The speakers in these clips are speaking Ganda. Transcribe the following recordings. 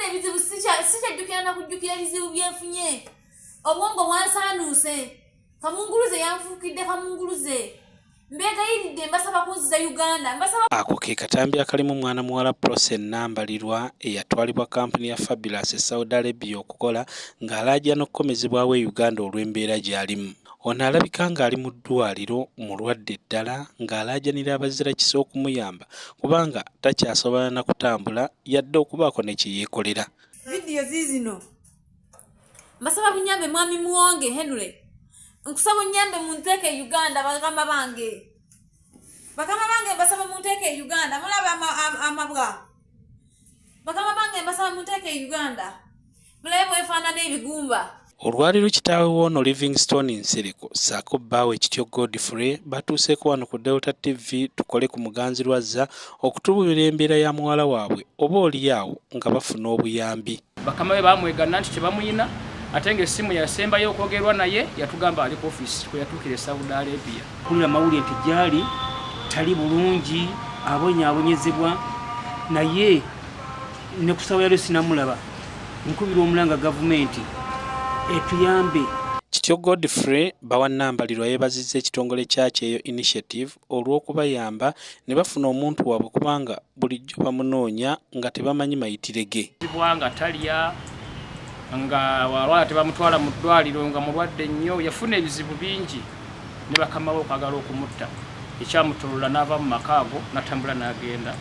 ebizibu sikyajjukira na kujjukira ebizibu byenfunye obwongo bwansanuuse kamunguluze yanfuukidde kamunguluze mbegayiridde mbasaba kunziza Uganda ako ke katambi akalimu mwana muwala Prose Nambalirwa eyatwalibwa kampuni ya Fabulous Saudi Arabia okukola ng'alajja n'okkomezebwawo Uganda olw'embeera gy'alimu. Ono alabika ng'ali mu ddwaliro mulwadde ddala ng'alaajanira abazira kisa okumuyamba kubanga takyasobola na kutambula yadde okubaako ne kye yeekolera. Vidiyo zizino mbasaba bunyambe mwami Muwonge Henry nkusaba bunyambe munteeke Uganda bakama bange mbasaba munteeke Uganda mulaba amabwa bakama bange mbasaba munteeke Uganda mulabe bwefaanana ebigumba. Olwaliro kitaawe w'ono Livingstone Nsereko ssaako bbaawe Kityo Godfrey batuuseeko wano ku Delta TV tukole ku muganzirwazza okutubulira embeera ya muwala waabwe oba oliyaawo nga bafuna obuyambi. Bakama be bamwegana nti kyebamuyina ate ng'essimu yasembayo okwogerwa naye yatugamba ali ku office kwe yatuukira e Saudi Arabia. Kulira mawulire nti gyali tali bulungi abonyaabonyezebwa naye ne kusaba yalo sinamulaba nkubira omulanga gavumenti etuyambe. Kityo Godfrey Bawanambalirwa yeebazizza ekitongole kyakyo eyo Initiative olw'okubayamba ne bafuna omuntu waabwe kubanga bulijjo bamunoonya nga tebamanyi mayitire ge. Nga talya nga walwala tebamutwala mu ddwaliro nga mulwadde nnyo yafuna ebizibu bingi ne bakama we okwagala okumutta ekyamutolola n'ava mu maka ago n'atambula n'agenda.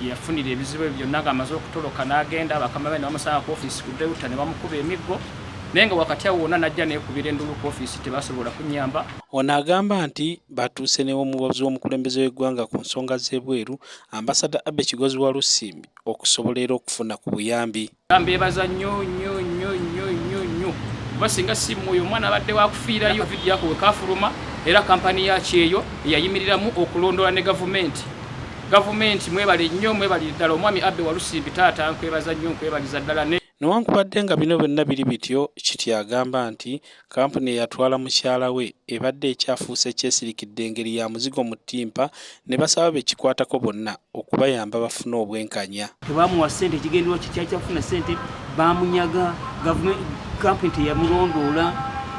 Yafunira ebizibu ebyo byonna ng'amaze okutoloka n'agenda bakama be ne bamusanga ku office ku Delta ne bamukuba emiggo naye nga wakati awo wonna najja neekubira endulu ku office tebasobola kunnyamba. Ono agamba nti batuuse n'omubazi w'omukulembeze w'eggwanga ku nsonga z'ebweru Ambassador Abe Kigozi wa Lusimbi okusobola era okufuna ku buyambi. Mbeebaza nnyo kuba singa si mwoyo omwana abadde wakufiirayo vidiyo ako we kafuluma era kampani yakyeyo eyayimiriramu okulondola ne gavumenti mwebale nnyo mwebali ddala omwami Abe wa Lusimbi taata nkwebaza nnyo nkwebaliza ddala. Newankubadde nga bino byonna biri bityo Kityo agamba nti kampuni eyatwala mukyala we ebadde ekyafuuse kyesirikidde engeri ya muzigo mu ttimpa ne basaba bekikwatako bonna okubayamba bafune obwenkanya. Tebamuwa ssente ekigenderwa kyakyafuna ssente bamunyaga kampuni teyamulondoola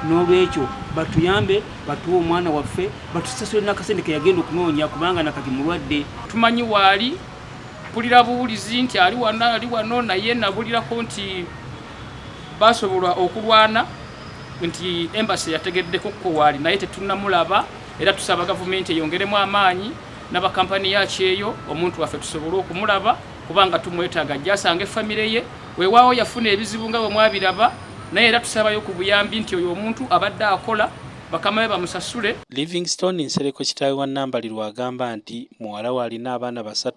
n'olwekyo batuyambe batuwe omwana waffe batusasule n'akasente ke yagenda okunoonya kubanga nakati mulwadde. Tumanyi waali mpulira buwulizi nti ali wano naye nabulirako nti basobola okulwana nti embassy yategeddeko ko waali naye tetunnamulaba era tusaba gavumenti eyongeremu amaanyi n'abakampani yakyeyo omuntu waffe tusobole okumulaba kubanga tumwetaaga ajjasanga effamire ye weewaawo yafuna ebizibu nga bwe mwabiraba naye era tusabayo ku buyambi nti oyo omuntu abadde akola bakama be bamusasule. Livingstone Nsereko kitaawe wa Nambalirwa agamba nti muwala we alina abaana 3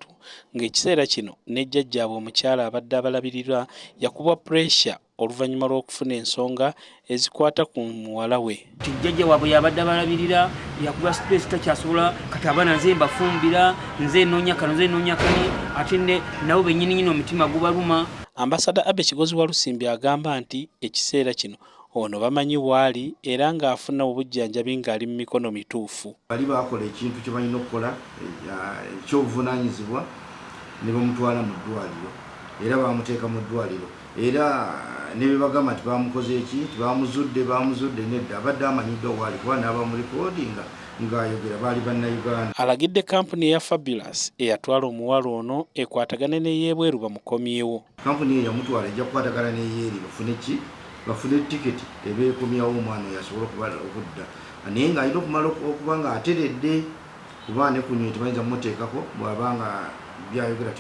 ng'ekiseera kino ne jjajjaabwe omukyala abadde abalabirira yakubwa pressure oluvannyuma lw'okufuna ensonga ezikwata ku muwala we. Jjajja waabwe yabadde abalabirira yakuba stress takyasobola kati abaana nze mbafumbira nze nnoonya kano ate nabo bennyini omutima gubaluma. Ambassador Abe Kigozi wa Lusimbi agamba nti ekiseera kino ono bamanyi waali era ng'afuna obujjanjabi ng'ali mu mikono mituufu. Bali bakola ekintu kye balina okukola ekyobuvunaanyizibwa ne bamutwala mu ddwaliro era bamuteeka mu ddwaliro era ne bebagamba nti bamukoze eki tibamuzudde nedda abadde amanyiddwa waali kuba n'abamulikodinga ng'ayogera baali bannayuganda. Alagidde kampuni ya Fabulous eyatwala omuwala ono ekwatagane n'eyeebweru bamukomyewo. Kampuni eyo yamutwala ejja kukwatagana n'eyeeri bafune tiketi ebeekomyawo omwana oyo asobole okudda naye ng'alina okumala okuba ng'ateredde kuba ne kunywa tebayinza mumuteekako bw'abanga byayogera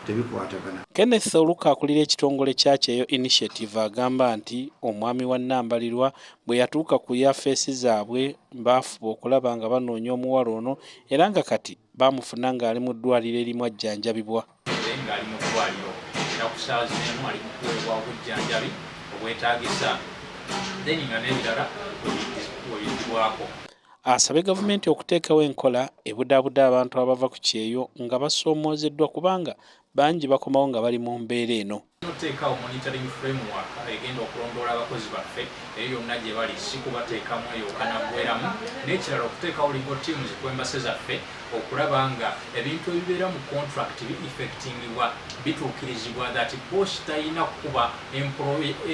tebikwatagana. Kenneth Oluka akulira ekitongole kyakyo Initiative agamba nti omwami wa Nambalirwa bwe yatuuka ku yafeesi zaabwe baafuba okulaba nga banoonya omuwala ono era nga kati baamufuna ng'ali mu ddwaliro erimu ajjanjabibwa. Ng'ali mu ddwaliro era ku ssaawa zino ali mu kuweebwa obujjanjabi obwetaagisa then nga n'ebirala webiddwako. Asabe gavumenti okuteekawo enkola ebudaabuda abantu abava ku kyeyo nga basoomoozeddwa kubanga bangi bakomawo nga bali mu mbeera eno. okuteekawo monitoring framework egenda okulondoola abakozi baffe eyo yonna gye bali si kubateekamu eyo okanaggweramu n'ekirala okuteekawo legal teams ku embase zaffe okulaba nga ebintu ebibeera mu contract bi-effectingibwa bituukirizibwa that boss talina kukuba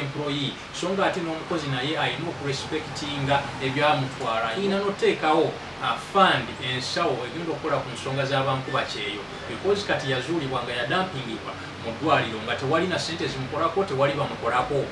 employee so nga ate n'omukozi naye alina okurespectinga ebyamutwala alina n'oteekawo fund ensawo egenda okukola ku nsonga z'abankuba kyeyo because kati yazuulibwa nga yadampingibwa mu ddwaliro nga tewali na ssente zimukolako tewali bamukolako